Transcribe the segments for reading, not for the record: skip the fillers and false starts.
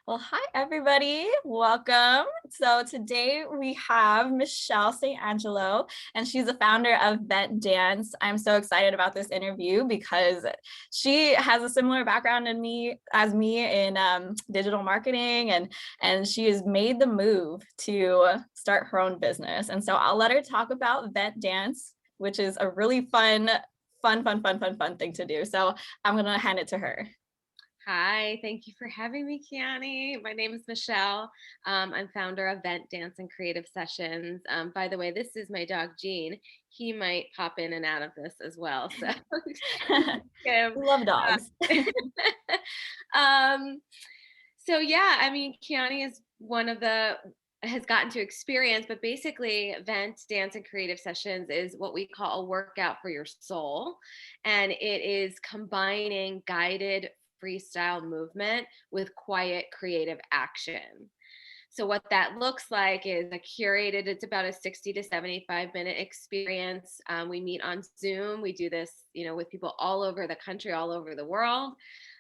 Well, hi everybody. Welcome. So today we have Michelle St. Angelo, and she's the founder of Vent Dance. I'm so excited about this interview because she has a similar background in me as me in digital marketing, and she has made the move to start her own business. And so I'll let her talk about Vent Dance, which is a really fun thing to do. So I'm gonna hand it to her. Hi, thank you for having me, Kiani. My name is Michelle. I'm founder of Vent Dance and Creative Sessions. By the way, this is my dog, Gene. He might pop in and out of this as well. So, him. We love dogs. um, so yeah, I mean, Kiani is one of the has gotten to experience, but basically, Vent Dance and Creative Sessions is what we call a workout for your soul, and it is combining guided freestyle movement with quiet creative action. So what that looks like is a curated, it's about a 60 to 75-minute experience. We meet on Zoom. We do this, with people all over the country, all over the world.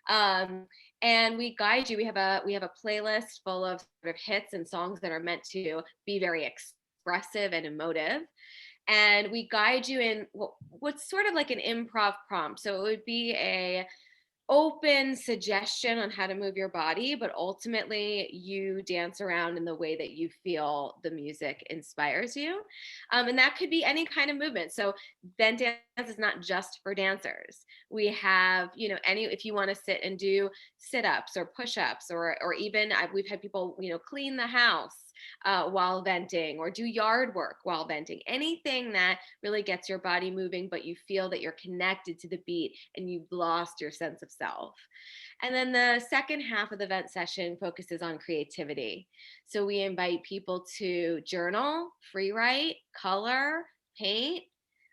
Um, and we guide you. We have a playlist full of sort of hits and songs that are meant to be very expressive and emotive. And we guide you in what's sort of like an improv prompt. So it would be a open suggestion on how to move your body, but ultimately you dance around in the way that you feel the music inspires you. And that could be any kind of movement. So bent dance is not just for dancers. We have, if you want to sit and do sit-ups or push-ups, or even we've had people, clean the house while venting, or do yard work while venting. Anything that really gets your body moving, but you feel that you're connected to the beat and you've lost your sense of self. And then the second half of the vent session focuses on creativity. So we invite people to journal, free write, color, paint.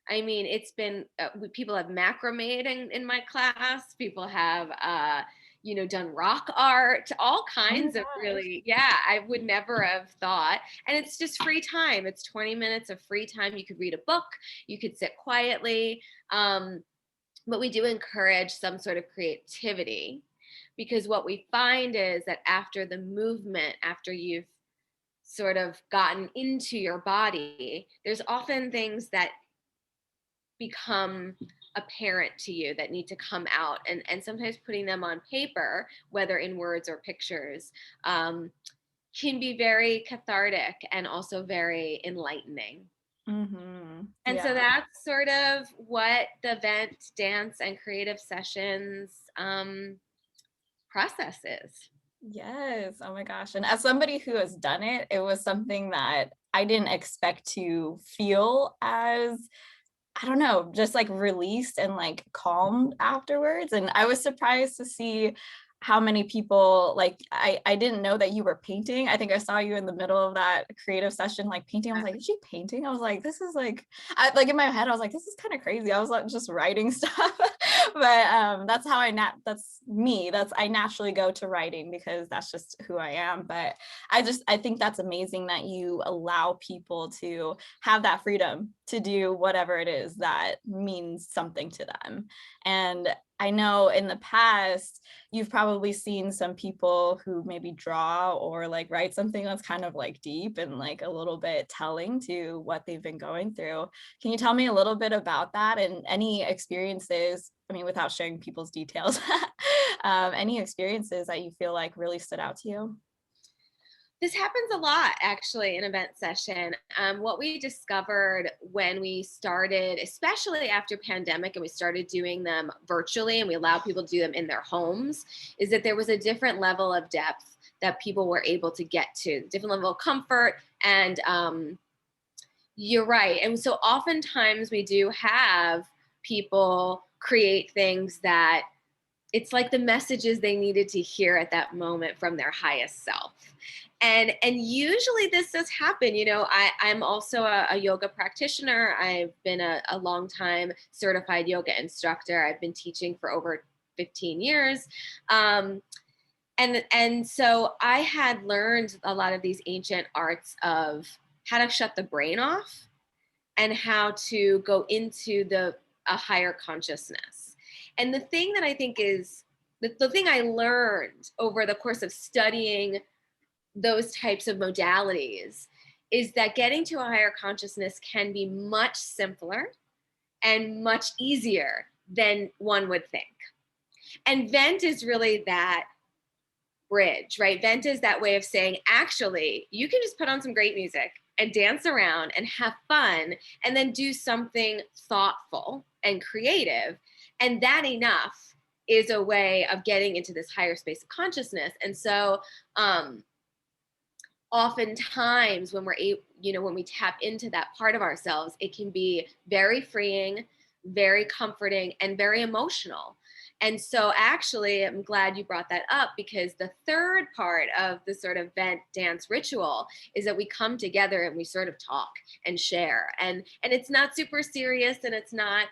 I mean, it's been, people have macrame in my class. People have, done rock art, all Oh my kinds of gosh. really, yeah, I would never have thought. And it's just free time. It's 20 minutes of free time. You could read a book, you could sit quietly. But we do encourage some sort of creativity, because what we find is that after the movement, after you've sort of gotten into your body, there's often things that become apparent to you that need to come out, and sometimes putting them on paper, whether in words or pictures, um, can be very cathartic and also very enlightening. And so Yeah. that's sort of what the Vent Dance and Creative Sessions process is. Yes. Oh my gosh. And as somebody who has done it, it was something that I didn't expect to feel as, I don't know, just like released and like calmed afterwards. And I was surprised to see how many people, like, I didn't know that you were painting. I think I saw you in the middle of that creative session like painting. I was like, is she painting? I was like, this is like, like in my head I was like, this is kind of crazy. I was like just writing stuff. But that's how that's me, that's I naturally go to writing because that's just who I am. But I think that's amazing that you allow people to have that freedom to do whatever it is that means something to them. And I know in the past, you've probably seen some people who maybe draw or like write something that's kind of like deep and like a little bit telling to what they've been going through. Can you tell me a little bit about that and any experiences? I mean, without sharing people's details, any experiences that you feel like really stood out to you? This happens a lot actually in event session. What we discovered when we started, especially after pandemic, and we started doing them virtually and we allowed people to do them in their homes, is that there was a different level of depth that people were able to get to, different level of comfort. And you're right. And so oftentimes we do have people create things that it's like the messages they needed to hear at that moment from their highest self. And usually this does happen. I'm also a yoga practitioner. I've been a long time certified yoga instructor. I've been teaching for over 15 years. And so I had learned a lot of these ancient arts of how to shut the brain off and how to go into a higher consciousness. And the thing that I think is the thing I learned over the course of studying those types of modalities is that getting to a higher consciousness can be much simpler and much easier than one would think. And vent is really that bridge, right? Vent is that way of saying, actually, you can just put on some great music and dance around and have fun and then do something thoughtful and creative. And that enough is a way of getting into this higher space of consciousness. And so, oftentimes when when we tap into that part of ourselves, it can be very freeing, very comforting, and very emotional. And so actually, I'm glad you brought that up, because the third part of the sort of vent dance ritual is that we come together and we sort of talk and share. And it's not super serious, and it's not,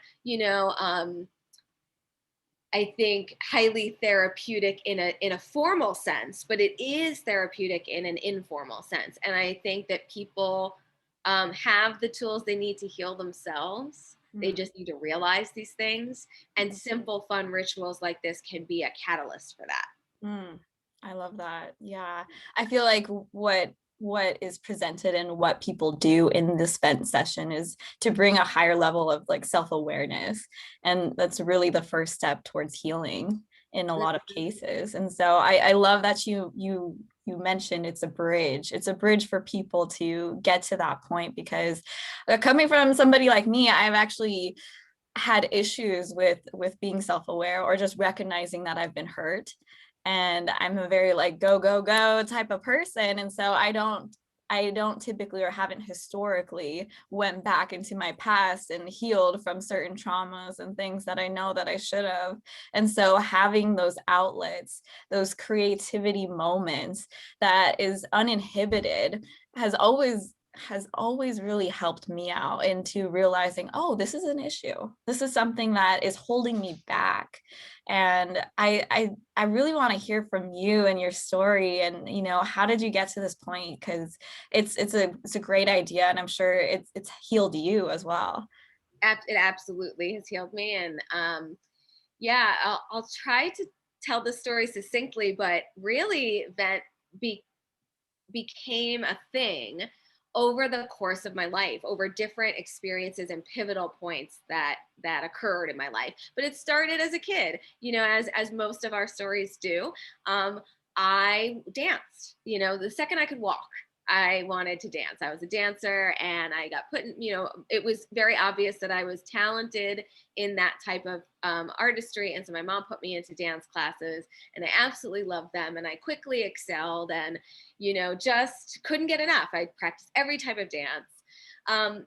I think, highly therapeutic in a formal sense, but it is therapeutic in an informal sense. And I think that people have the tools they need to heal themselves. They just need to realize these things. And simple, fun rituals like this can be a catalyst for that. I love that. Yeah. I feel like what is presented and what people do in this vent session is to bring a higher level of like self-awareness. And that's really the first step towards healing in a lot of cases. And so I love that you mentioned it's a bridge. It's a bridge for people to get to that point, because coming from somebody like me, I've actually had issues with being self-aware or just recognizing that I've been hurt. And I'm a very like go go go type of person, and so I don't typically, or haven't historically, went back into my past and healed from certain traumas and things that I know that I should have. And so having those outlets, those creativity moments that is uninhibited, has always really helped me out into realizing, oh, this is an issue. This is something that is holding me back. And I really want to hear from you and your story, and how did you get to this point? Because it's a great idea, and I'm sure it's healed you as well. It absolutely has healed me. And yeah, I'll try to tell the story succinctly, but really that became a thing over the course of my life, over different experiences and pivotal points that occurred in my life. But it started as a kid, as most of our stories do. I danced, the second I could walk, I wanted to dance. I was a dancer, and I got put in, it was very obvious that I was talented in that type of artistry. And so my mom put me into dance classes, and I absolutely loved them. And I quickly excelled, and, just couldn't get enough. I practiced every type of dance. And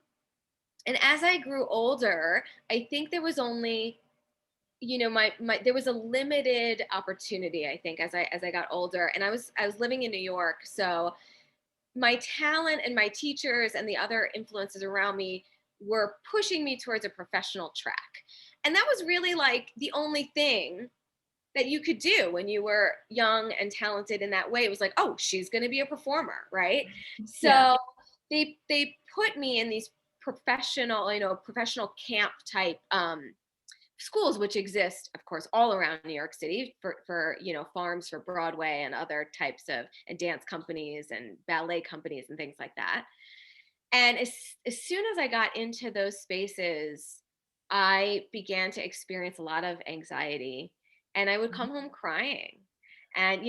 as I grew older, I think there was only, there was a limited opportunity, I think, as I got older. And I was living in New York. So my talent and my teachers and the other influences around me were pushing me towards a professional track. And that was really like the only thing that you could do when you were young and talented in that way. It was like, oh, she's going to be a performer, right? Yeah. So they put me in these professional camp type schools, which exist, of course, all around New York City for farms for Broadway and other types of and dance companies and ballet companies and things like that. And as soon as I got into those spaces, I began to experience a lot of anxiety, and I would come home crying. And,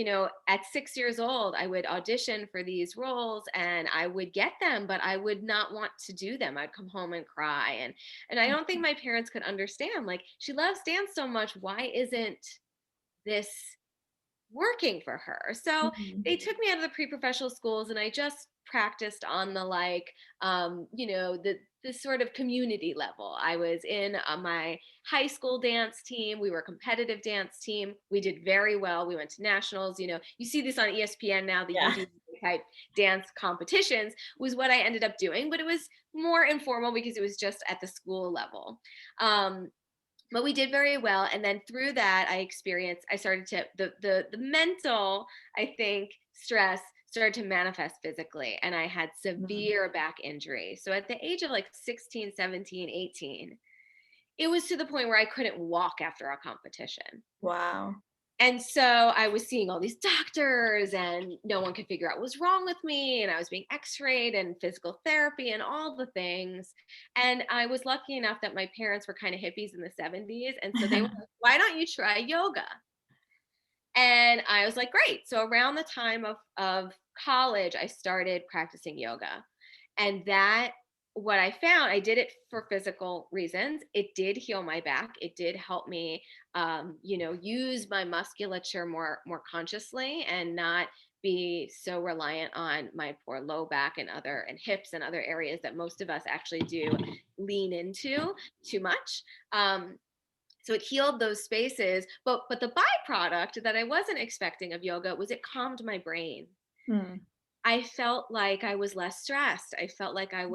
at 6 years old, I would audition for these roles and I would get them, but I would not want to do them. I'd come home and cry. And I don't think my parents could understand, like, she loves dance so much. Why isn't this working for her? So they took me out of the pre-professional schools, and I just practiced on the the sort of community level. I was in my high school dance team. We were a competitive dance team. We did very well. We went to nationals. You see this on ESPN now, the Yeah. UD type dance competitions was what I ended up doing, but it was more informal because it was just at the school level. But we did very well. And then through that, I started to, the mental, I think, stress started to manifest physically. And I had severe back injury. So at the age of like 16, 17, 18, it was to the point where I couldn't walk after a competition. Wow. And so I was seeing all these doctors and no one could figure out what was wrong with me. And I was being x-rayed and physical therapy and all the things. And I was lucky enough that my parents were kind of hippies in the 70s. And so they were like, why don't you try yoga? And I was like, great. So around the time of college, I started practicing yoga. And that, what I found, I did it for physical reasons. It did heal my back. It did help me, use my musculature more consciously and not be so reliant on my poor low back and hips and other areas that most of us actually do lean into too much. So it healed those spaces, but the byproduct that I wasn't expecting of yoga was it calmed my brain. Hmm. I felt like I was less stressed. I felt like I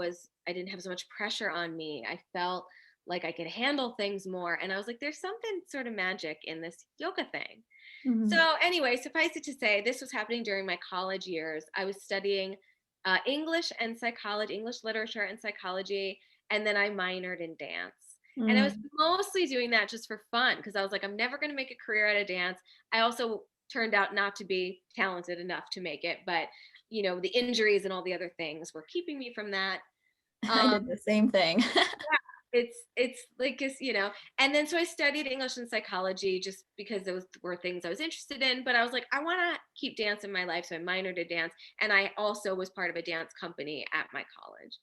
didn't have so much pressure on me. I felt like I could handle things more. And I was like, there's something sort of magic in this yoga thing. Mhm. So anyway, suffice it to say, this was happening during my college years. I was studying English and psychology, English literature and psychology, and then I minored in dance. And I was Mm. mostly doing that just for fun because I was like, I'm never going to make a career out of dance. I also turned out not to be talented enough to make it, but the injuries and all the other things were keeping me from that. I Um, did the same thing. it's like and then so I studied English and psychology just because those were things I was interested in, but I was like, I want to keep dance in my life, so I minored in dance, and I also was part of a dance company at my college.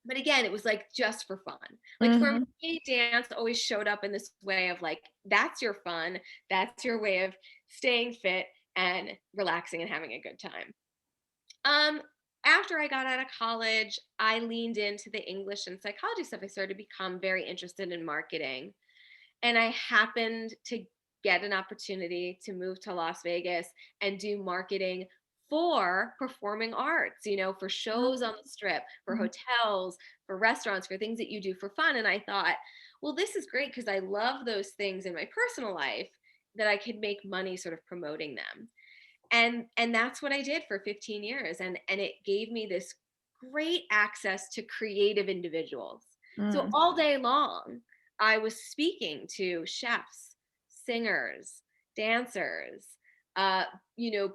But again, it was like just for fun. Like for Mhm. me, dance always showed up in this way of like, that's your fun, that's your way of staying fit and relaxing and having a good time. um, After I got out of college, I leaned into the English and psychology stuff. I started to become very interested in marketing. And I happened to get an opportunity to move to Las Vegas and do marketing for performing arts, for shows on the strip, for Mhm. hotels, for restaurants, for things that you do for fun. And I thought, well, this is great because I love those things in my personal life that I could make money sort of promoting them. And that's what I did for 15 years, and it gave me this great access to creative individuals. So Mm. all day long I was speaking to chefs, singers, dancers,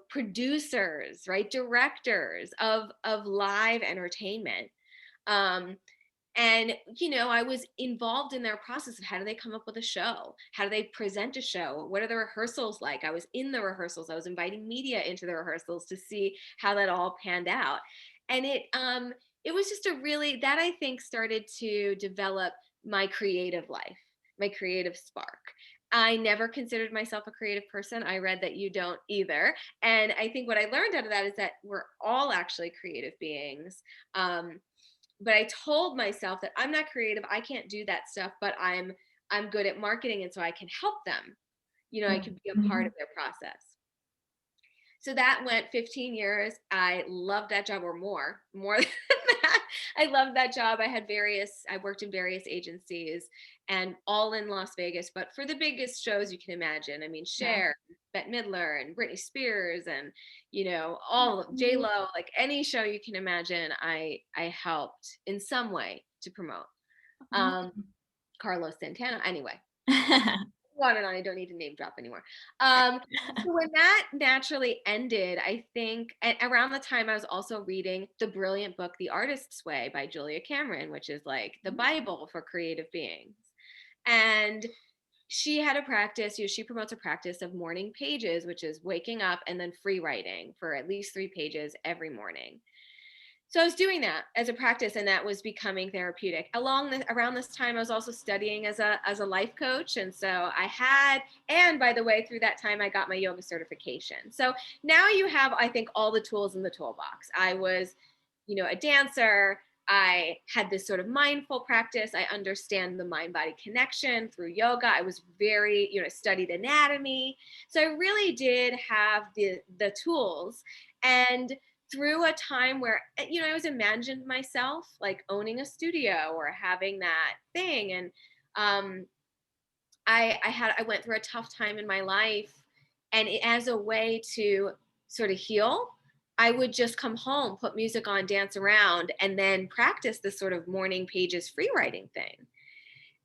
producers, right, directors of live entertainment. um, and I was involved in their process of how do they come up with a show, how do they present a show, what are the rehearsals like. I was in the rehearsals, I was inviting media into the rehearsals to see how that all panned out. And it was just a really, that I think started to develop my creative life, my creative spark. I never considered myself a creative person. I read that you don't either. And I think what I learned out of that is that we're all actually creative beings. But I told myself that I'm not creative, I can't do that stuff, but I'm good at marketing, and so I can help them. I Mm. could be a part Mhm. of their process. So that went 15 years. I loved that job, or more than that. I loved that job. I worked in various agencies and all in Las Vegas, but for the biggest shows you can imagine. I mean, Yeah. Cher, Bette Midler, and Britney Spears, and, all of J Mhm. Lo, like any show you can imagine, I helped in some way to promote. Um, Awesome. Carlos Santana. Anyway, on and on. I don't need to name drop anymore. So when that naturally ended, I think around the time I was also reading the brilliant book The Artist's Way by Julia Cameron, which is like the Bible for creative beings. And she had a practice, she promotes a practice of morning pages, which is waking up and then free writing for at least 3 pages every morning. So I was doing that as a practice, and that was becoming therapeutic. Around this time, I was also studying as a life coach, and so and by the way, through that time, I got my yoga certification. So now you have, I think, all the tools in the toolbox. I was, a dancer. I had this sort of mindful practice. I understand the mind-body connection through yoga. I was very, studied anatomy. So I really did have the tools. And through a time where I always imagined myself like owning a studio or having that thing. And um I went through a tough time in my life, and as a way to sort of heal, I would just come home, put music on, dance around, and then practice this sort of morning pages free writing thing.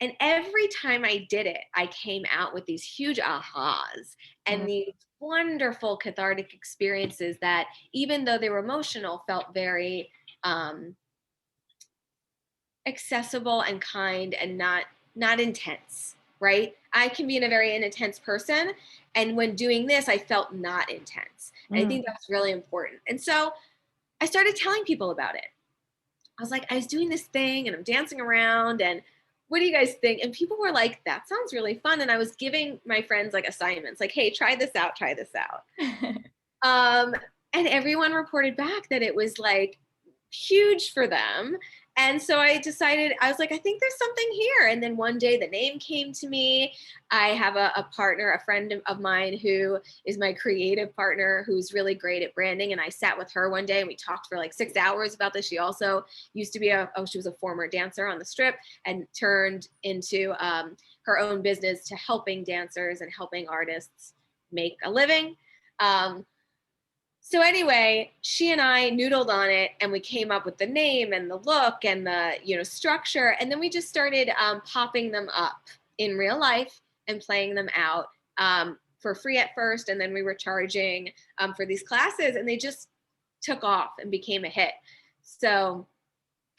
And every time I did it, I came out with these huge ahas and Mm, these wonderful cathartic experiences that, even though they were emotional, felt very accessible and kind and not intense, right? I can be in a very intense person, and when doing this I felt not intense, and I mm. think that's really important. And so I started telling people about it. I was like, I was doing this thing and I'm dancing around, and what do you guys think? And people were like, that sounds really fun. And I was giving my friends like assignments, like, hey, try this out, try this out. um, and everyone reported back that it was like huge for them. And so I decided, I was like, I think there's something here. And then one day the name came to me. I have a partner, a friend of mine who is my creative partner, who's really great at branding. And I sat with her one day and we talked for like 6 hours about this. She also used to be she was a former dancer on the Strip and turned into her own business to helping dancers and helping artists make a living. Um, so anyway, she and I noodled on it, and we came up with the name and the look and the structure, and then we just started popping them up in real life and playing them out for free at first, and then we were charging for these classes, and they just took off and became a hit. So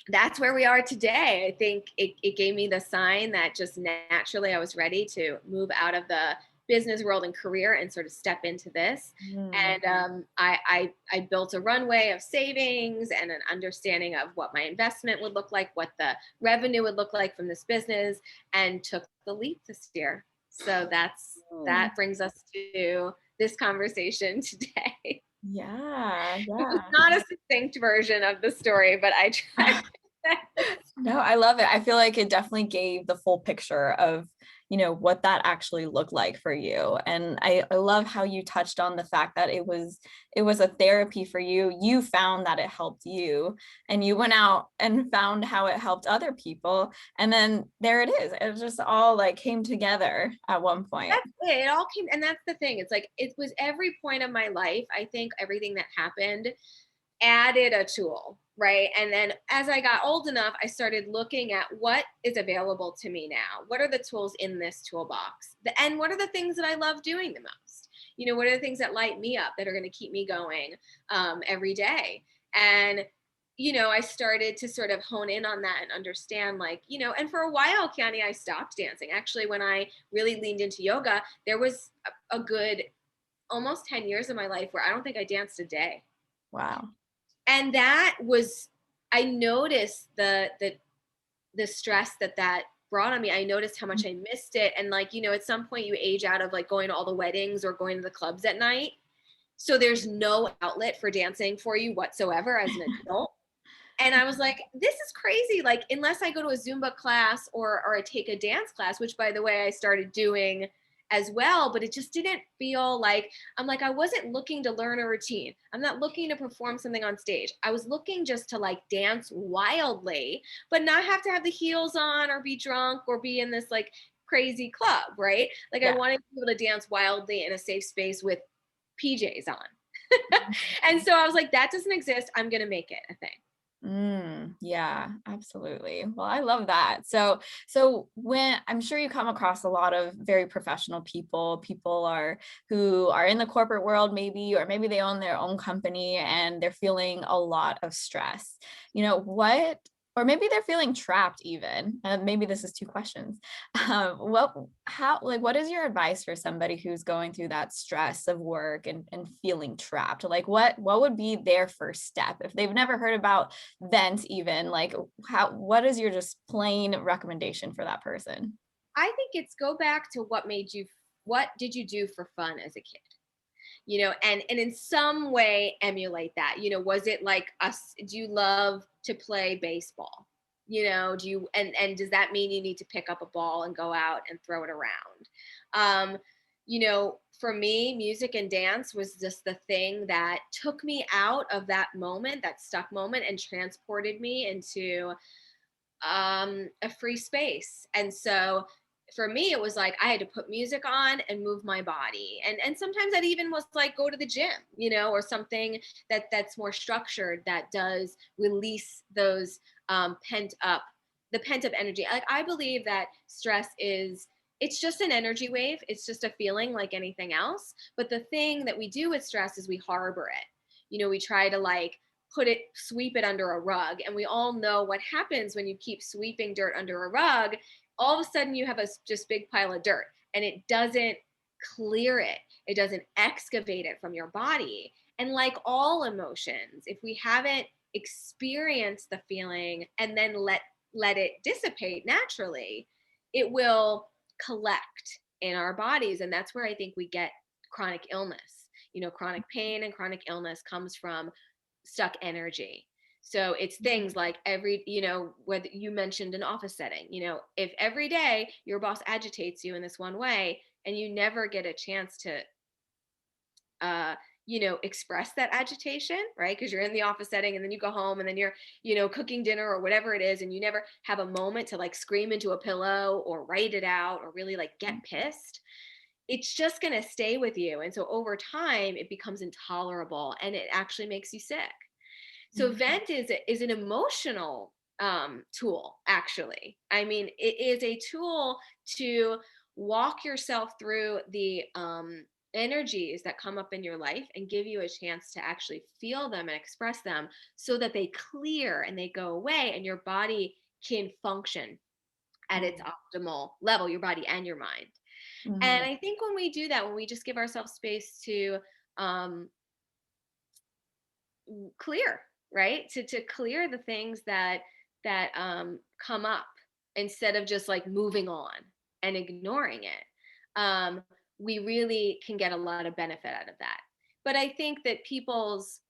that's where we are today. I think it gave me the sign that just naturally I was ready to move out of the business world and career and sort of step into this. Mm. And I built a runway of savings and an understanding of what my investment would look like, what the revenue would look like from this business, and took the leap this year. So Mm. that brings us to this conversation today. Yeah, It was yeah. not a succinct version of the story, but I tried. No, I love it. I feel like it definitely gave the full picture of, what that actually looked like for you. And I love how you touched on the fact that it was a therapy for you. You found that it helped you, and you went out and found how it helped other people. And then there it is. It just all like came together at one point. That's it. It all came, and that's the thing. It's like it was every point of my life. I think everything that happened added a tool, right? And then as I got old enough, I started looking at what is available to me now. What are the tools in this toolbox? And what are the things that I love doing the most? What are the things that light me up that are going to keep me going every day? And I started to sort of hone in on that and understand, like, and for a while, Kiani, I stopped dancing. Actually, when I really leaned into yoga, there was a good almost 10 years of my life where I don't think I danced a day. Wow. And that was, I noticed the stress that brought on me. I noticed how much I missed it. And like, at some point you age out of like going to all the weddings or going to the clubs at night. So there's no outlet for dancing for you whatsoever as an adult. And I was like, this is crazy. Like, unless I go to a Zumba class or I take a dance class, which by the way, I started doing as well, but it just didn't feel like, I'm like, I wasn't looking to learn a routine. I'm not looking to perform something on stage. I was looking just to like dance wildly, but not have to have the heels on or be drunk or be in this like crazy club, right? Like I Yeah. wanted to be able to dance wildly in a safe space with PJs on. And so I was like, that doesn't exist. I'm going to make it a thing. Yeah, absolutely. Well, I love that. So when I'm sure you come across a lot of very professional people who are in the corporate world maybe, or maybe they own their own company and they're feeling a lot of stress. What, or maybe they're feeling trapped even. Maybe this is two questions. What is your advice for somebody who's going through that stress of work and feeling trapped? Like what would be their first step if they've never heard about vent even, like what is your just plain recommendation for that person? I think it's go back to what did you do for fun as a kid? And in some way emulate that. Was it like us? Do you love to play baseball? Do you, and does that mean you need to pick up a ball and go out and throw it around? For me, music and dance was just the thing that took me out of that moment, that stuck moment, and transported me into a free space. And so for me, it was like I had to put music on and move my body. And sometimes that even was like go to the gym, or something that's more structured that does release those pent up the pent up energy. Like I believe that stress is, it's just an energy wave. It's just a feeling like anything else. But the thing that we do with stress is we harbor it. We try to like sweep it under a rug. And we all know what happens when you keep sweeping dirt under a rug. All of a sudden you have a just big pile of dirt, and it doesn't clear it. It doesn't excavate it from your body. And like all emotions, if we haven't experienced the feeling and then let it dissipate naturally, it will collect in our bodies. And that's where I think we get chronic illness. Chronic pain and chronic illness comes from stuck energy. So it's things like whether you mentioned an office setting, if every day your boss agitates you in this one way and you never get a chance to express that agitation, right? Because you're in the office setting and then you go home and then you're, cooking dinner or whatever it is, and you never have a moment to like scream into a pillow or write it out or really like get pissed. It's just going to stay with you. And so over time, it becomes intolerable and it actually makes you sick. So vent is an emotional tool, actually. I mean, it is a tool to walk yourself through the energies that come up in your life and give you a chance to actually feel them and express them so that they clear and they go away and your body can function at its optimal level, your body and your mind. And I think when we do that, when we just give ourselves space to clear, right? To clear the things that come up instead of just like moving on and ignoring it. We really can get a lot of benefit out of that. But I think that people's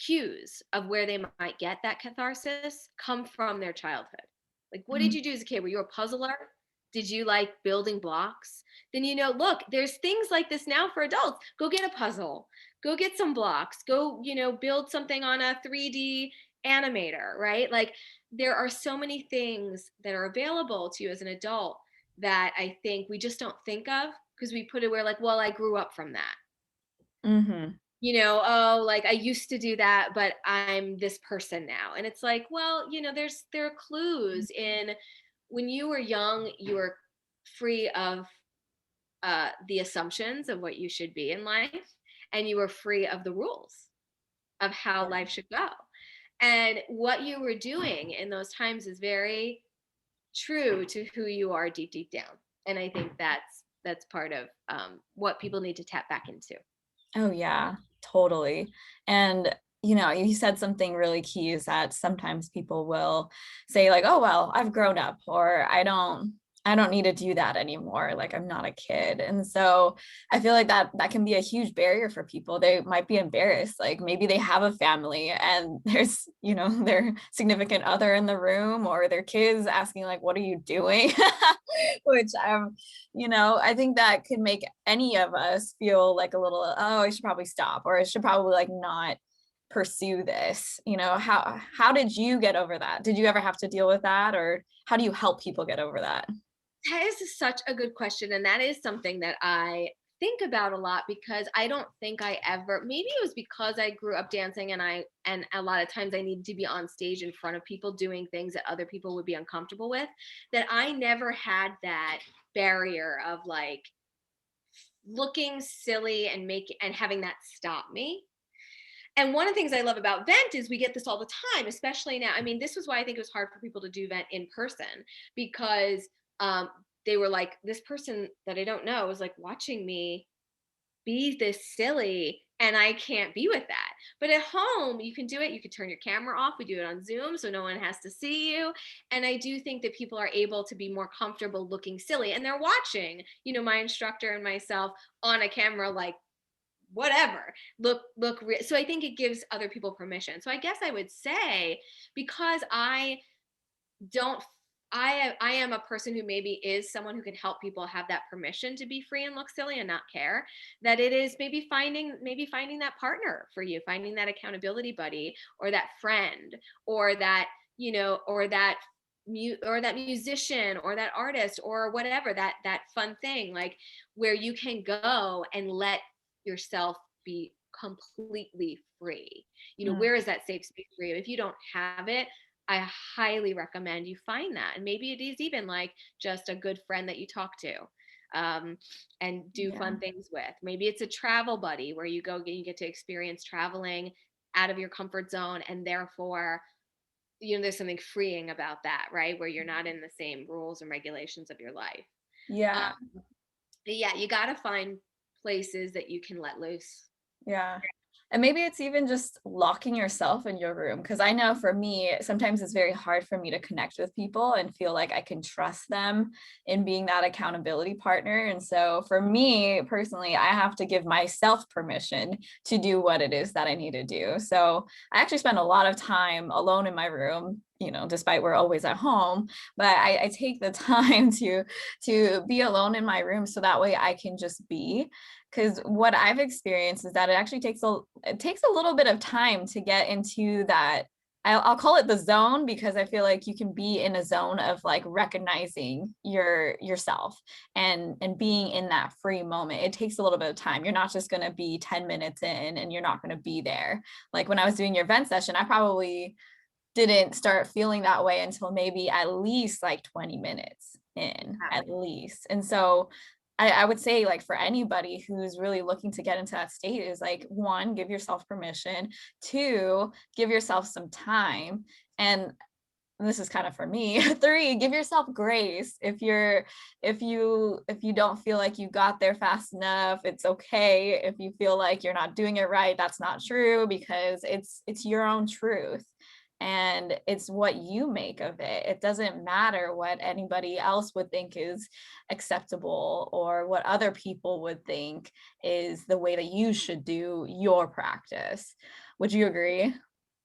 cues of where they might get that catharsis come from their childhood. Like, what did you do as a kid? Were you a puzzler? Did you like building blocks? Then, look, there's things like this now for adults. Go get a puzzle. Go get some blocks. Go, build something on a 3D animator, right? Like, there are so many things that are available to you as an adult that I think we just don't think of because we put it where like, well, I grew up from that. Oh, like I used to do that, but I'm this person now. And it's like, well, there are clues in when you were young, you were free of the assumptions of what you should be in life, and you were free of the rules of how life should go. And what you were doing in those times is very true to who you are deep, deep down. And I think that's part of what people need to tap back into. Oh yeah, totally. And you said something really key is that sometimes people will say like, oh, well, I've grown up, or I don't need to do that anymore. Like I'm not a kid. And so I feel like that can be a huge barrier for people. They might be embarrassed. Like maybe they have a family and there's, their significant other in the room or their kids asking like, what are you doing? Which I think that could make any of us feel like a little, oh, I should probably stop, or I should probably like not pursue this. How did you get over that? Did you ever have to deal with that, or how do you help people get over that? That is such a good question. And that is something that I think about a lot because I don't think I ever, maybe it was because I grew up dancing and a lot of times I needed to be on stage in front of people doing things that other people would be uncomfortable with, that I never had that barrier of like looking silly and having that stop me. And one of the things I love about Vent is we get this all the time, especially now. I mean, this was why I think it was hard for people to do Vent in person because they were like, this person that I don't know is like watching me be this silly and I can't be with that. But at home, you can do it. You can turn your camera off. We do it on Zoom so no one has to see you. And I do think that people are able to be more comfortable looking silly. And they're watching, my instructor and myself on a camera like, whatever, look so I think it gives other people permission. So I guess I would say because don't I am a person who maybe is someone who can help people have that permission to be free and look silly and not care, that it is maybe finding that partner for you, finding that accountability buddy or that friend or that or that musician or that artist or whatever, that fun thing like where you can go and let yourself be completely free. Where is that safe space for you? If you don't have it, I highly recommend you find that. And maybe it is even like just a good friend that you talk to, and do Yeah. fun things with. Maybe it's a travel buddy where you go, you get to experience traveling out of your comfort zone, and therefore, there's something freeing about that, right? Where you're not in the same rules and regulations of your life. Yeah. Um, but yeah, you got to find places that you can let loose. Yeah. And maybe it's even just locking yourself in your room. Because I know for me, sometimes it's very hard for me to connect with people and feel like I can trust them in being that accountability partner. And so for me personally, I have to give myself permission to do what it is that I need to do. So I actually spend a lot of time alone in my room, despite we're always at home, but I take the time to be alone in my room so that way I can just be. Because what I've experienced is that it actually takes a little bit of time to get into that. I'll call it the zone, because I feel like you can be in a zone of like recognizing yourself and being in that free moment. It takes a little bit of time. You're not just going to be 10 minutes in and you're not going to be there. Like when I was doing your vent session, I probably didn't start feeling that way until maybe at least like 20 minutes in, at least. And so I would say, like, for anybody who's really looking to get into that state, is like, one, give yourself permission, two, give yourself some time, and this is kind of for me, three, give yourself grace. If you don't feel like you got there fast enough, it's okay. If you feel like you're not doing it right, that's not true, because it's your own truth and it's what you make of it. It doesn't matter what anybody else would think is acceptable or what other people would think is the way that you should do your practice. Would you agree?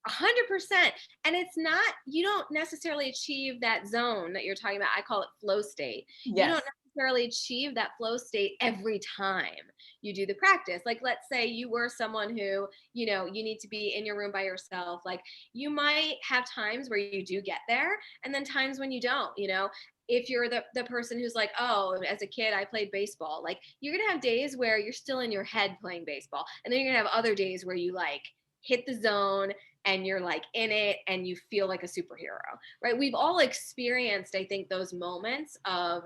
100%. And it's not, you don't necessarily achieve that zone that you're talking about. I call it flow state. You Yes. don't necessarily achieve that flow state every time you do the practice. Like, let's say you were someone who, you need to be in your room by yourself. Like, you might have times where you do get there and then times when you don't. If you're the person who's like, oh, as a kid I played baseball, like, you're gonna have days where you're still in your head playing baseball, and then you're gonna have other days where you like hit the zone and you're like in it and you feel like a superhero, right? We've all experienced, I think, those moments of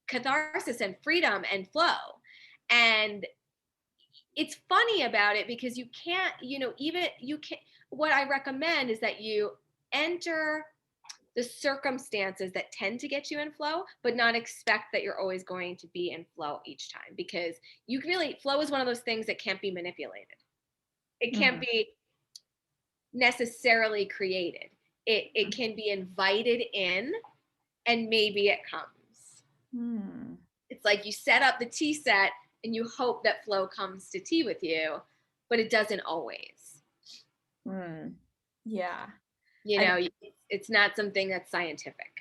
catharsis and freedom and flow. And it's funny about it because you can't, even you can, what I recommend is that you enter the circumstances that tend to get you in flow, but not expect that you're always going to be in flow each time, because flow is one of those things that can't be manipulated. It can't Mm, be necessarily created. It can be invited in, and maybe it comes. mm, It's like you set up the tea set and you hope that flow comes to tea with you, but it doesn't always. mm. Yeah. You I know, it's not something that's scientific.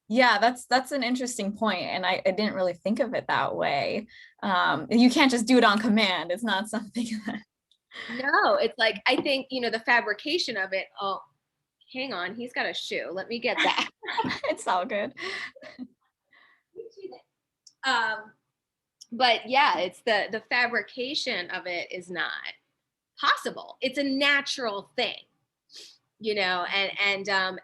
Yeah, that's an interesting point, and I didn't really think of it that way. You can't just do it on command. It's not something that No, it's like, I think, the fabrication of it. Oh, hang on, he's got a shoe. Let me get that. it's all good. um, but yeah, it's the fabrication of it is not possible. It's a natural thing, and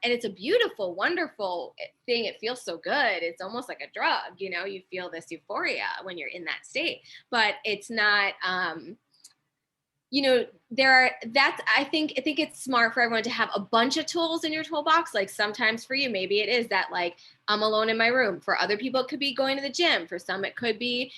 it's a beautiful, wonderful thing. It feels so good. It's almost like a drug. You feel this euphoria when you're in that state, but it's not. I think it's smart for everyone to have a bunch of tools in your toolbox. Like, sometimes for you, maybe it is that, like, I'm alone in my room. For other people, it could be going to the gym. For some, it could be,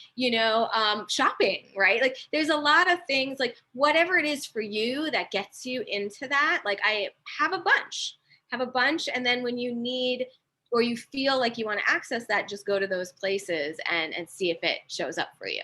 shopping, right? Like, there's a lot of things, like, whatever it is for you that gets you into that. Like, I have a bunch. And then when you need, or you feel like you want to access that, just go to those places and see if it shows up for you.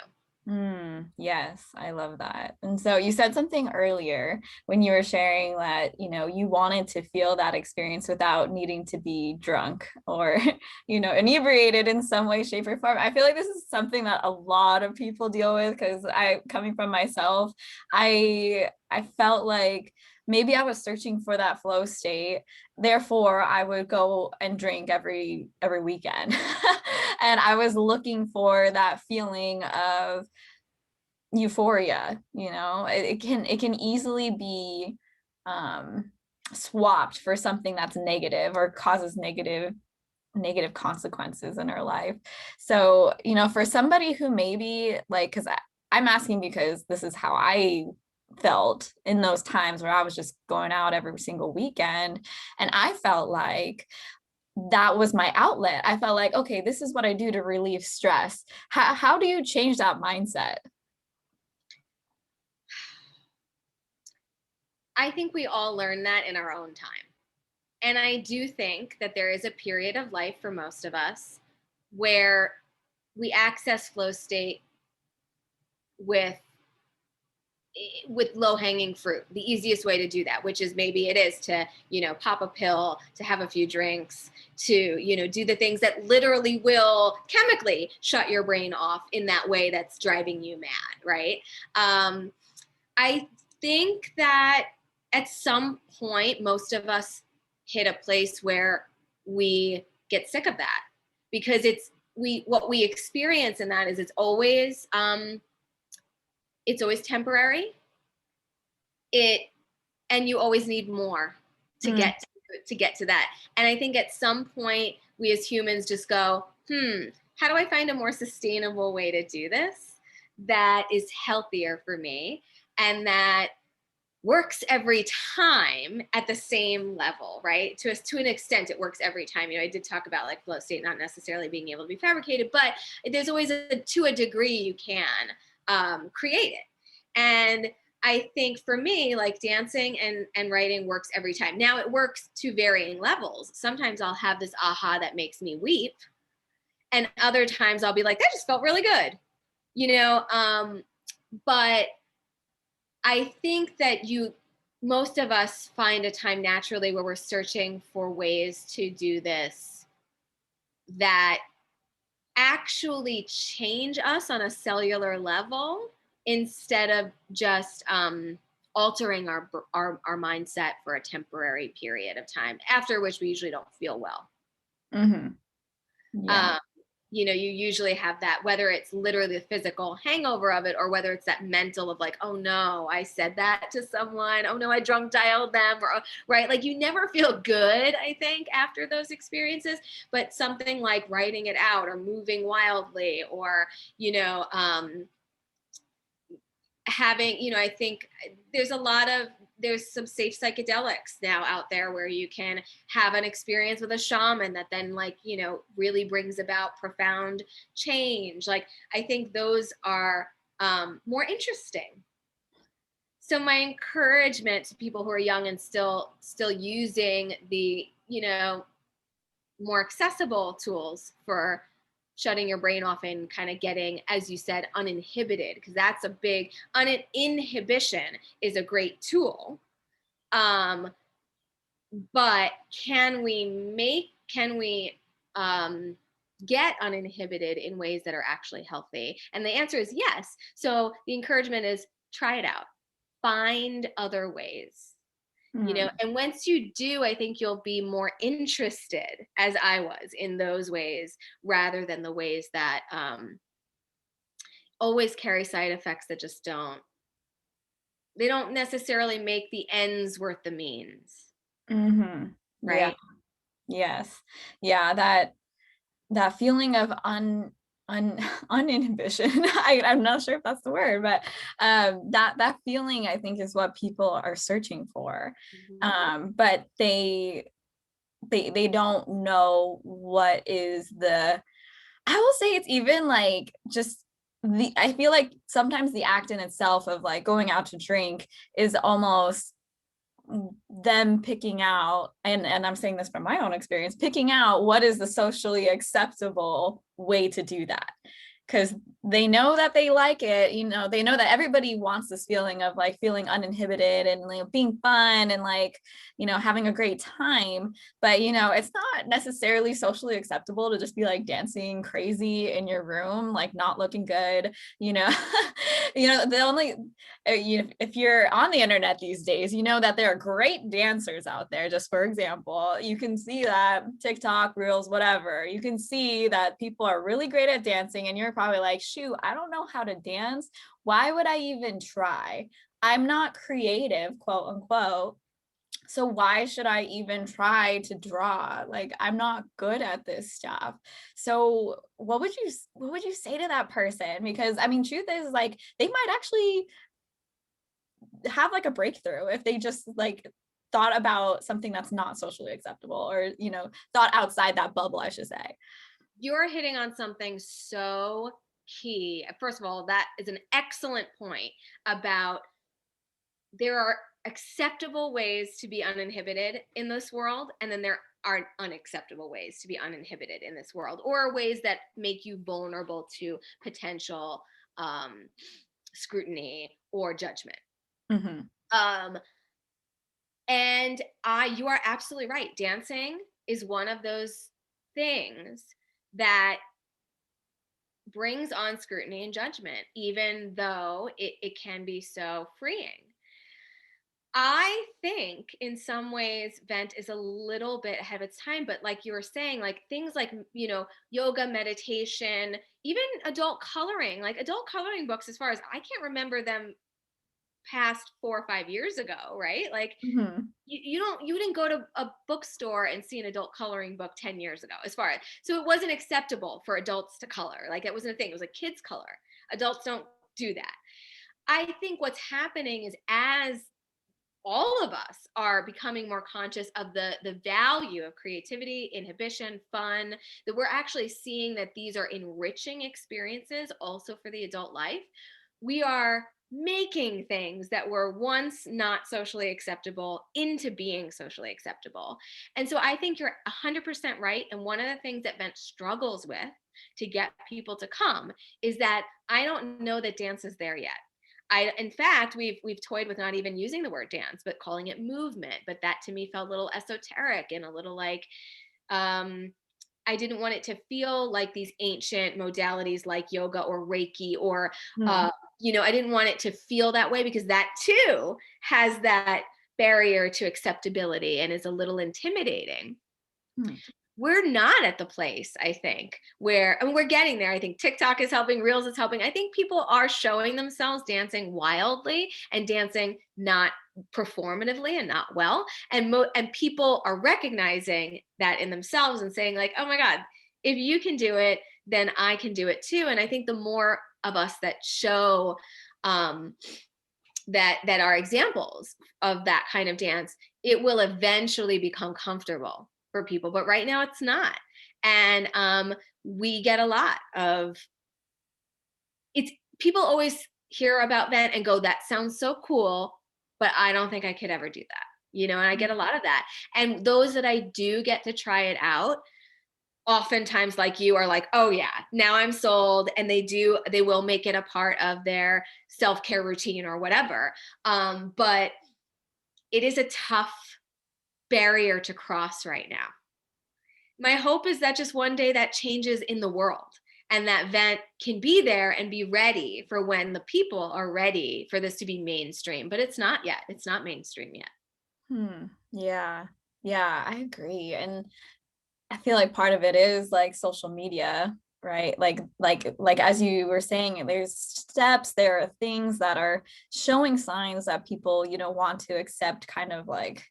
Yes, I love that. And so you said something earlier when you were sharing that, you wanted to feel that experience without needing to be drunk or, inebriated in some way, shape, or form. I feel like this is something that a lot of people deal with, because coming from myself, I felt like maybe I was searching for that flow state. Therefore, I would go and drink every weekend. And I was looking for that feeling of euphoria. It can easily be swapped for something that's negative or causes negative consequences in our life. So, for somebody who maybe like, because I'm asking because this is how I felt in those times where I was just going out every single weekend, and I felt like that was my outlet. I felt like, okay, this is what I do to relieve stress. How do you change that mindset? I think we all learn that in our own time. And I do think that there is a period of life for most of us where we access flow state with low hanging fruit, the easiest way to do that, which is maybe it is to, pop a pill, to have a few drinks, to, do the things that literally will chemically shut your brain off in that way that's driving you mad, right? I think that at some point, most of us hit a place where we get sick of that, because what we experience in that is it's always temporary. And you always need more to Mm, get to that. And I think at some point we as humans just go, how do I find a more sustainable way to do this that is healthier for me and that works every time at the same level, right? To an extent, it works every time. I did talk about like flow state not necessarily being able to be fabricated, but there's always to a degree you can create it. And I think for me, like dancing and writing works every time. Now it works to varying levels. Sometimes I'll have this aha that makes me weep, and other times I'll be like, that just felt really good, but I think that most of us find a time naturally where we're searching for ways to do this that actually change us on a cellular level instead of just altering our mindset for a temporary period of time, after which we usually don't feel well. mm-hmm. Yeah. Um, you usually have that, whether it's literally the physical hangover of it or whether it's that mental of like, oh no, I said that to someone. Oh no, I drunk dialed them, or right. Like you never feel good, I think, after those experiences, but something like writing it out or moving wildly or, having, I think there's some safe psychedelics now out there where you can have an experience with a shaman that then like, really brings about profound change. Like, I think those are more interesting. So my encouragement to people who are young and still using the, more accessible tools for shutting your brain off and kind of getting, as you said, uninhibited, because that's a big inhibition is a great tool. But can we get uninhibited in ways that are actually healthy? And the answer is yes. So the encouragement is try it out, find other ways. And once you do, I think you'll be more interested, as I was, in those ways rather than the ways that always carry side effects that just don't necessarily make the ends worth the means. Mm-hmm. Yeah. Right. Yes. Yeah. That feeling of uninhibition. I'm not sure if that's the word, but that feeling I think is what people are searching for. But they don't know what is I will say it's even like just I feel like sometimes the act in itself of like going out to drink is almost them picking out, and I'm saying this from my own experience, picking out what is the socially acceptable way to do that, because they know that they like it. They know that everybody wants this feeling of like feeling uninhibited and like being fun and like having a great time, but it's not necessarily socially acceptable to just be like dancing crazy in your room, like not looking good. The only if you're on the internet these days, that there are great dancers out there. Just for example, you can see that TikTok, Reels, whatever, you can see that people are really great at dancing, and you're probably like, shoot, I don't know how to dance. Why would I even try? I'm not creative, quote unquote. So why should I even try to draw? Like, I'm not good at this stuff. So what would you say to that person? Because I mean, truth is like they might actually have like a breakthrough if they just like thought about something that's not socially acceptable, or thought outside that bubble, I should say. You're hitting on something so key. First of all, that is an excellent point about there are acceptable ways to be uninhibited in this world, and then there are unacceptable ways to be uninhibited in this world, or ways that make you vulnerable to potential um, scrutiny or judgment. Hmm. Um, and you are absolutely right. Dancing is one of those things that brings on scrutiny and judgment, even though it can be so freeing. I think in some ways Vent is a little bit ahead of its time, but like you were saying, like things like, yoga, meditation, even adult coloring, like adult coloring books, as far as I can't remember them past 4 or 5 years ago, right? Like Hmm. you didn't go to a bookstore and see an adult coloring book 10 years ago, as far as, so it wasn't acceptable for adults to color. Like it wasn't a thing. It was like kids color. Adults don't do that. I think what's happening is, as all of us are becoming more conscious of the value of creativity, inhibition, fun, that we're actually seeing that these are enriching experiences also for the adult life. We are making things that were once not socially acceptable into being socially acceptable. And so I think you're 100% right. And one of the things that Vent struggles with to get people to come is that I don't know that dance is there yet. In fact, we've toyed with not even using the word dance, but calling it movement. But that to me felt a little esoteric and a little like, um, I didn't want it to feel like these ancient modalities like yoga or Reiki, or, Hmm. I didn't want it to feel that way, because that too has that barrier to acceptability and is a little intimidating. Hmm. We're not at the place, I think, where, and we're getting there. I think TikTok is helping, Reels is helping. I think people are showing themselves dancing wildly and dancing not performatively and not well. And people are recognizing that in themselves and saying like, oh my God, if you can do it, then I can do it too. And I think the more of us that show um, that are examples of that kind of dance, it will eventually become comfortable for people. But right now it's not. And we get a lot of, it's, people always hear about Vent and go, that sounds so cool, but I don't think I could ever do that. And I get a lot of that. And those that I do get to try it out, oftentimes like you are like, oh yeah, now I'm sold. And they will make it a part of their self-care routine or whatever. But it is a tough barrier to cross right now. My hope is that just one day that changes in the world, and that Vent can be there and be ready for when the people are ready for this to be mainstream. But it's not yet. It's not mainstream yet. Hmm. Yeah. Yeah, I agree. And I feel like part of it is like social media, right? Like as you were saying, there's steps, there are things that are showing signs that people, want to accept kind of like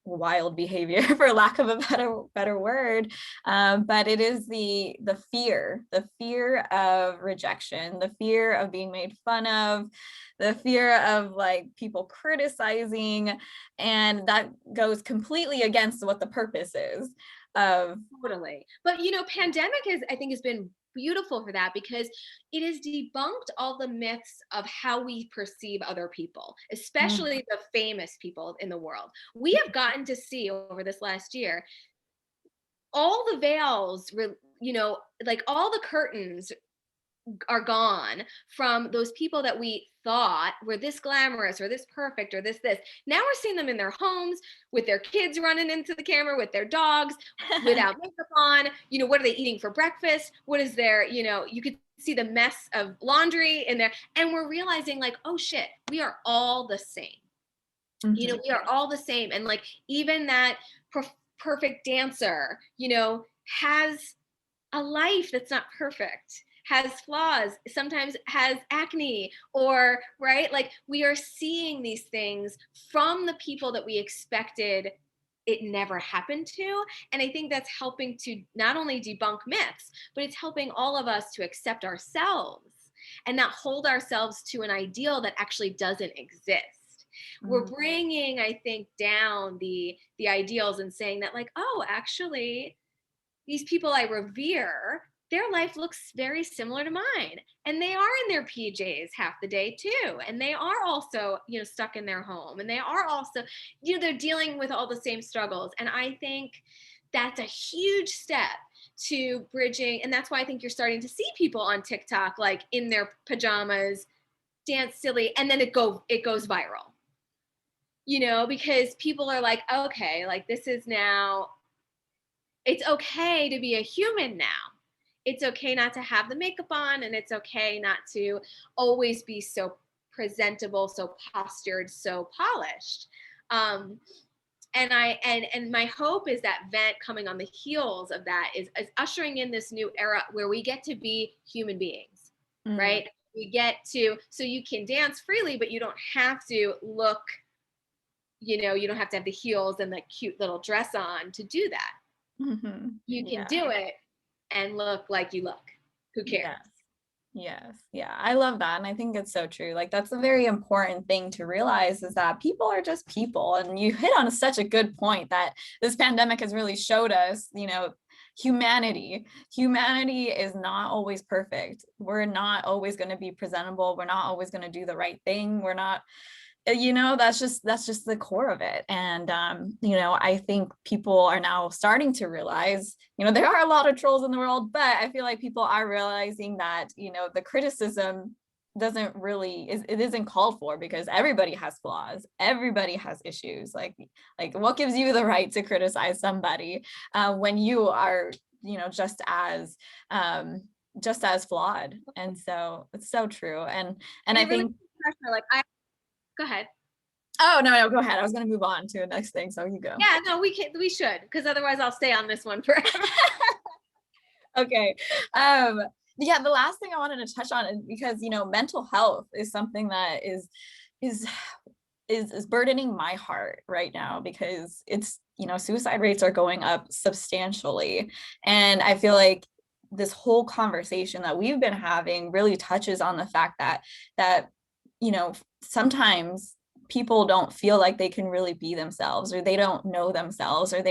wild behavior for lack of a better word. But it is the fear of rejection, the fear of being made fun of, the fear of like people criticizing, and that goes completely against what the purpose is of. Totally. But pandemic is, I think, has been beautiful for that, because it has debunked all the myths of how we perceive other people, especially the famous people in the world. We have gotten to see over this last year all the veils, like all the curtains are gone from those people that we thought were this glamorous or this perfect or this. Now we're seeing them in their homes with their kids running into the camera, with their dogs, without makeup on. What are they eating for breakfast? What is their, you could see the mess of laundry in there. And we're realizing like, oh shit, we are all the same. Mhm. We are all the same. And like, even that perfect dancer, has a life that's not perfect. has flaws, sometimes has acne, or right, like we are seeing these things from the people that we expected it never happened to. And I think that's helping to not only debunk myths, but it's helping all of us to accept ourselves and not hold ourselves to an ideal that actually doesn't exist. We're Mm. bringing, I think, down the ideals and saying that, like, oh, actually these people I revere, their life looks very similar to mine. And they are in their PJs half the day too. And they are also, stuck in their home. And they are also, they're dealing with all the same struggles. And I think that's a huge step to bridging. And that's why I think you're starting to see people on TikTok, like in their pajamas, dance silly, and then it goes viral. Because people are like, okay, like this is now, it's okay to be a human now. It's okay not to have the makeup on, and it's okay not to always be so presentable, so postured, so polished. And my hope is that Vent, coming on the heels of that, is ushering in this new era where we get to be human beings, Mm. right? We get to, so you can dance freely, but you don't have to look, you don't have to have the heels and the cute little dress on to do that. Mm-hmm. You can Yeah. do it and look like you look. Who cares? Yes. Yes. Yeah. I love that. And I think it's so true. Like, that's a very important thing to realize, is that people are just people. And you hit on such a good point that this pandemic has really showed us, humanity. Humanity is not always perfect. We're not always going to be presentable. We're not always going to do the right thing. We're not, that's just the core of it. And I think people are now starting to realize, there are a lot of trolls in the world, but I feel like people are realizing that, the criticism it isn't called for, because everybody has flaws, everybody has issues. Like what gives you the right to criticize somebody when you are, just as flawed? And so it's so true. And I It really think, pressure. Go ahead. oh, no, go ahead. I was going to move on to the next thing. So you go. Yeah, no, we should, because otherwise I'll stay on this one forever. Okay. Yeah, the last thing I wanted to touch on is because, mental health is something that is is burdening my heart right now, because it's, suicide rates are going up substantially. And I feel like this whole conversation that we've been having really touches on the fact that, sometimes people don't feel like they can really be themselves, or they don't know themselves, or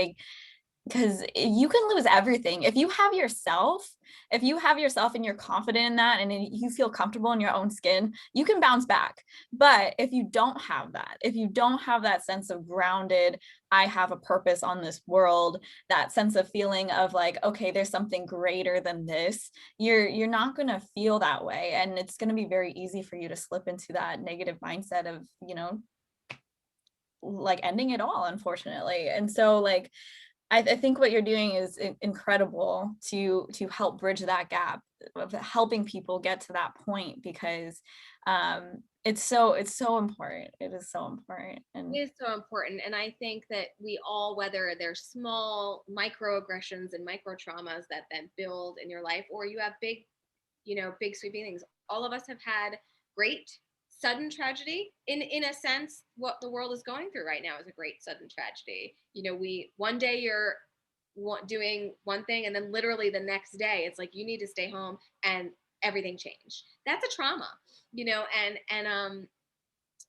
because you can lose everything if you have yourself and you're confident in that, and you feel comfortable in your own skin, you can bounce back. But if you don't have that sense of grounded, I have a purpose on this world, that sense of feeling of like, okay, there's something greater than this, you're not going to feel that way. And it's going to be very easy for you to slip into that negative mindset of, like ending it all, unfortunately. And so, like, I think what you're doing is incredible to help bridge that gap of helping people get to that point, because it's so important. It is so important. It And is so important. And I think that we all, whether they're small microaggressions and micro traumas that then build in your life, or you have big, big sweeping things, all of us have had great sudden tragedy. In a sense, what the world is going through right now is a great sudden tragedy. One day you're doing one thing, and then literally the next day it's like you need to stay home, and everything changed. That's a trauma,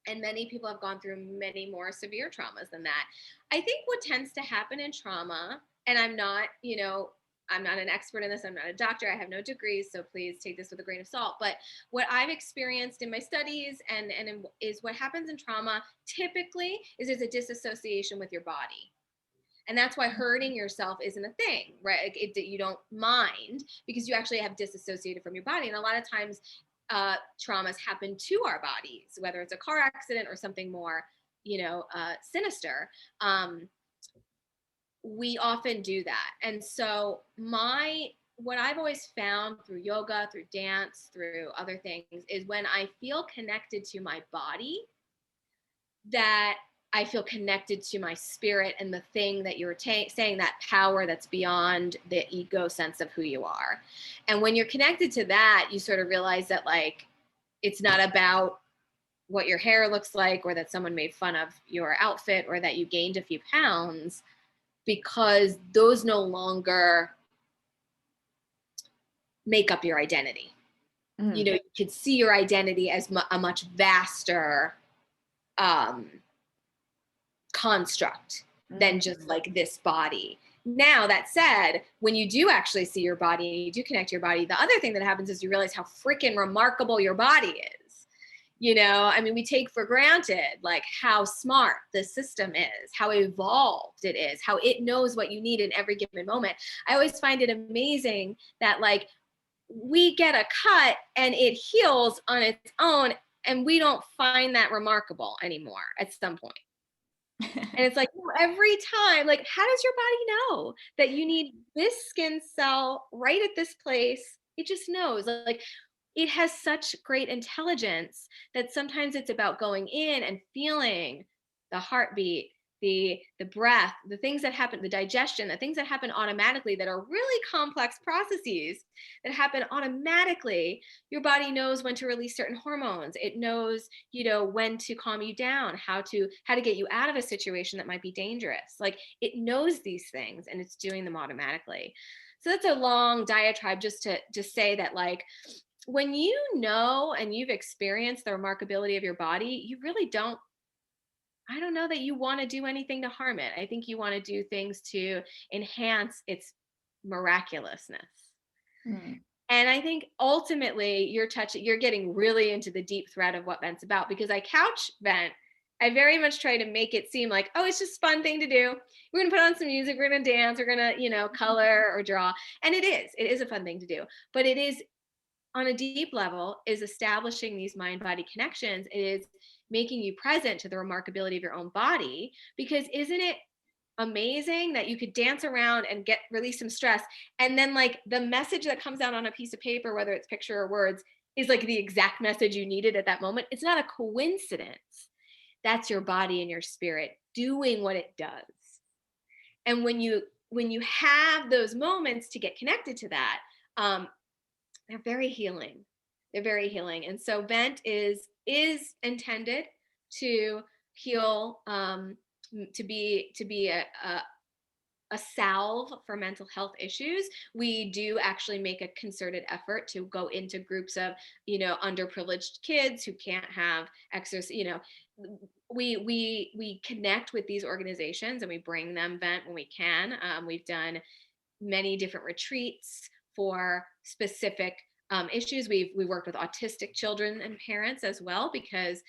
and many people have gone through many more severe traumas than that. I think what tends to happen in trauma, and I'm not an expert in this, I'm not a doctor, I have no degrees, so please take this with a grain of salt. But what I've experienced in my studies is what happens in trauma typically is there's a disassociation with your body. And that's why hurting yourself isn't a thing, right? You don't mind, because you actually have disassociated from your body. And a lot of times traumas happen to our bodies, whether it's a car accident or something more, sinister. We often do that. And so what I've always found through yoga, through dance, through other things, is when I feel connected to my body, that I feel connected to my spirit and the thing that you're saying, that power that's beyond the ego sense of who you are. And when you're connected to that, you sort of realize that like, it's not about what your hair looks like, or that someone made fun of your outfit, or that you gained a few pounds, because those no longer make up your identity. You know, you could see your identity as a much vaster construct than just like this body. Now, that said, when you do actually see your body and you do connect to your body, the other thing that happens is you realize how freaking remarkable your body is. You know, I mean, we take for granted like how smart the system is, how evolved it is, how it knows what you need in every given moment. I always find it amazing that like we get a cut and it heals on its own, and we don't find that remarkable anymore at some point. And it's like every time, like, how does your body know that you need this skin cell right at this place? It just knows. Like, it has such great intelligence that sometimes it's about going in and feeling the heartbeat, the breath, the things that happen, the digestion, the things that happen automatically that are really complex processes that happen automatically. Your body knows when to release certain hormones. It knows, you know, when to calm you down, how to get you out of a situation that might be dangerous. Like, it knows these things and it's doing them automatically. So that's a long diatribe just to say that, like, when you know and you've experienced the remarkability of your body, you really don't, I don't know that you want to do anything to harm it. I think you want to do things to enhance its miraculousness. And I think ultimately you're getting really into the deep thread of what Vent's about, because I couch Vent. I very much try to make it seem like, oh, it's just a fun thing to do. We're going to put on some music. We're going to dance. We're going to, you know, color or draw. And it is a fun thing to do, but it is, on a deep level, is establishing these mind-body connections. It is making you present to the remarkability of your own body, because isn't it amazing that you could dance around and release some stress, and then like the message that comes out on a piece of paper, whether it's picture or words, is like the exact message you needed at that moment. It's not a coincidence. That's your body and your spirit doing what it does. And when you have those moments to get connected to that, they're very healing. They're very healing. And so Vent is intended to heal, to be a salve for mental health issues. We do actually make a concerted effort to go into groups of, you know, underprivileged kids who can't have access. You know, we connect with these organizations and we bring them Vent when we can. We've done many different retreats for specific issues. We worked with autistic children and parents as well, because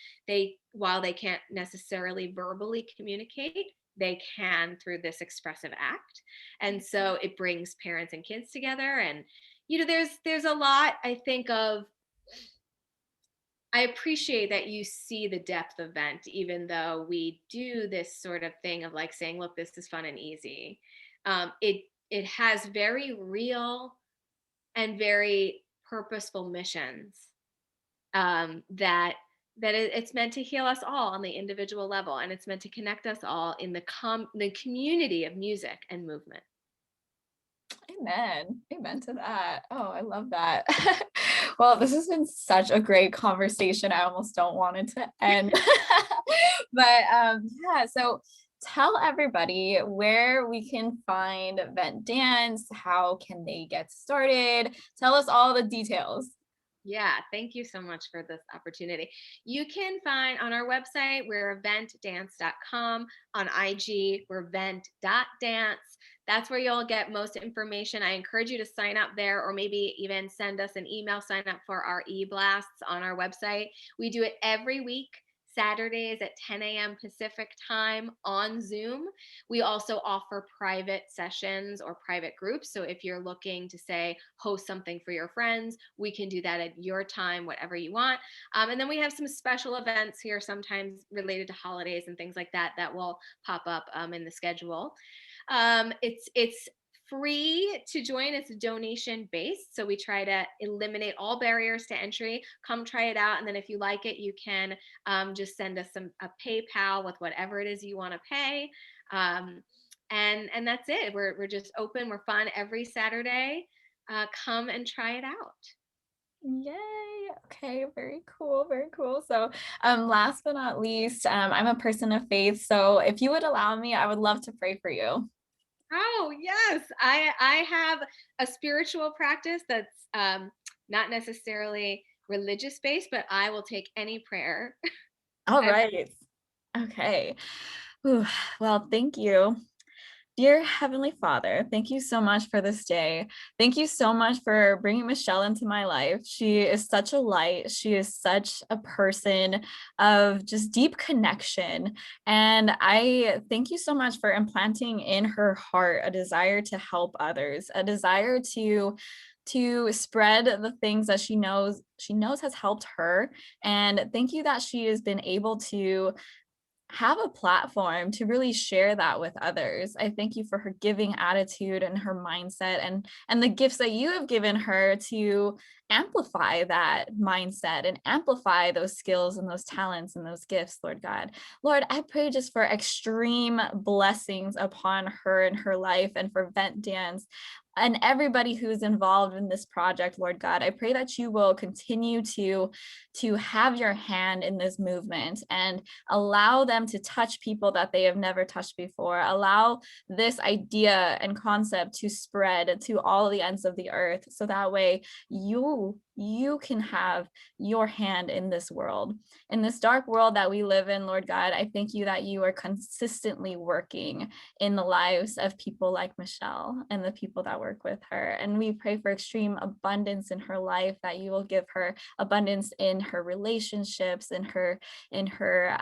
while they can't necessarily verbally communicate, they can through this expressive act. And so it brings parents and kids together. And, you know, there's a lot, I think, of, I appreciate that you see the depth of Vent, even though we do this sort of thing of like saying, look, this is fun and easy. It has very real and very purposeful missions, that it's meant to heal us all on the individual level, and it's meant to connect us all in the community of music and movement. Amen to that. Oh, I love that. Well, this has been such a great conversation. I almost don't want it to end. But yeah, so tell everybody where we can find Vent Dance. How can they get started? Tell us all the details. Yeah, thank you so much for this opportunity. You can find on our website, we're ventdance.com. On IG, we're vent.dance. That's where you'll get most information. I encourage you to sign up there, or maybe even send us an email, sign up for our e-blasts on our website. We do it every week, Saturdays at 10 a.m. Pacific time on Zoom. We also offer private sessions or private groups. So if you're looking to, say, host something for your friends, we can do that at your time, whatever you want. And then we have some special events here, sometimes related to holidays and things like that, that will pop up in the schedule. It's free to join. It's donation based. So we try to eliminate all barriers to entry. Come try it out. And then if you like it, you can just send us a PayPal with whatever it is you want to pay. And that's it. We're just open. We're fun every Saturday. Come and try it out. Yay. Okay, very cool, very cool. So, last but not least, I'm a person of faith. So if you would allow me, I would love to pray for you. Oh, yes. I have a spiritual practice that's not necessarily religious based, but I will take any prayer. All Ev- right. Okay. Whew. Well, thank you. Dear Heavenly Father, thank you so much for this day. Thank you so much for bringing Michelle into my life. She is such a light. She is such a person of just deep connection. And I thank you so much for implanting in her heart a desire to help others, a desire to spread the things that she knows has helped her. And thank you that she has been able to have a platform to really share that with others. I thank you for her giving attitude and her mindset and the gifts that you have given her to amplify that mindset and amplify those skills and those talents and those gifts, Lord God. Lord, I pray just for extreme blessings upon her and her life and for Vent Dance and everybody who's involved in this project, Lord God. I pray that you will continue to have your hand in this movement and allow them to touch people that they have never touched before. Allow this idea and concept to spread to all the ends of the earth so that way you can have your hand in this world. In this dark world that we live in, Lord God, I thank you that you are consistently working in the lives of people like Michelle and the people that work with her. And we pray for extreme abundance in her life, that you will give her abundance in her relationships, in her in her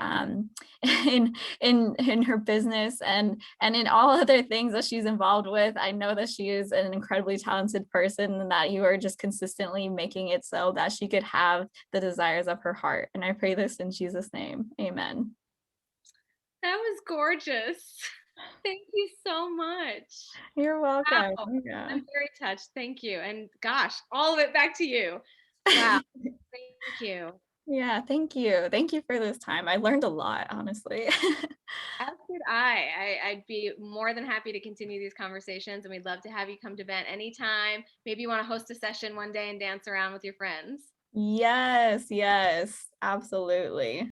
business and in all other things that she's involved with. I know that she is an incredibly talented person and that you are just consistently making it so that she could have the desires of her heart. And I pray this in Jesus' name. Amen. That was gorgeous. Thank you so much. You're welcome. Wow. Yeah. I'm very touched. Thank you. And gosh, all of it back to you. Wow. Thank you. Yeah, thank you. Thank you for this time. I learned a lot, honestly. As did I'd be more than happy to continue these conversations, and we'd love to have you come to Bent anytime. Maybe you want to host a session one day and dance around with your friends. Yes, yes, absolutely.